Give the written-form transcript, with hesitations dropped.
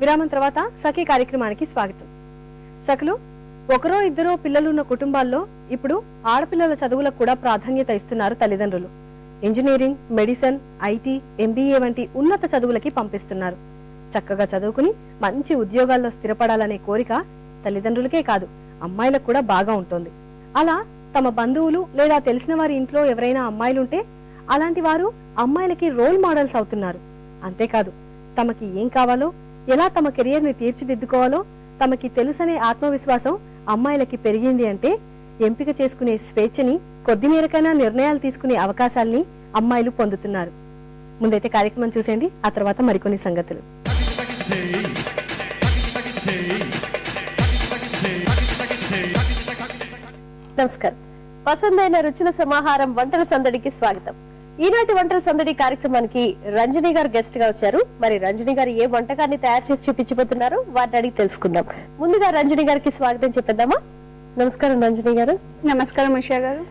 విరామం తర్వాత సఖీ కార్యక్రమానికి స్వాగతం. సఖలు, ఒకరో ఇద్దరో పిల్లలున్న కుటుంబాల్లో ఇప్పుడు ఆడపిల్లల చదువులకు కూడా ప్రాధాన్యత ఇస్తున్నారు తల్లిదండ్రులు. ఇంజనీరింగ్, మెడిసిన్, ఐటీ, ఎంబీఏ వంటి ఉన్నత చదువులకి పంపిస్తున్నారు. చక్కగా చదువుకుని మంచి ఉద్యోగాల్లో స్థిరపడాలనే కోరిక తల్లిదండ్రులకే కాదు, అమ్మాయిలకు కూడా బాగా ఉంటుంది. అలా తమ బంధువులు లేదా తెలిసిన వారి ఇంట్లో ఎవరైనా అమ్మాయిలుంటే అలాంటి వారు అమ్మాయిలకి రోల్ మోడల్స్ అవుతున్నారు. అంతేకాదు, తమకి ఏం కావాలో, ఎలా తమ కెరియర్ ని తీర్చిదిద్దుకోవాలో తమకి తెలుసనే ఆత్మవిశ్వాసం అమ్మాయిలకి పెరిగింది అంటే ఎంపిక చేసుకునే స్వేచ్ఛని, కొద్ది మేరకైనా నిర్ణయాలు తీసుకునే అవకాశాల్ని అమ్మాయిలు పొందుతున్నారు. ముందైతే కార్యక్రమం చూసేయండి, ఆ తర్వాత మరికొన్ని సంగతులు. నమస్కారం. పసందైన రుచుల సమాహారం వంటల సందడికి స్వాగతం. ఈనాటి వంటల సందడి కార్యక్రమానికి రంజని గారు గెస్ట్ గా వచ్చారు. మరి రంజని గారు ఏ వంటకాన్ని తయారు చేసి చూపించబోతున్నారో వాటిని అడిగి తెలుసుకుందాం. ముందుగా రంజని గారికి స్వాగతం చెప్పేద్దామా? నమస్కారం రంజని గారు. నమస్కారం ఉషా గారు.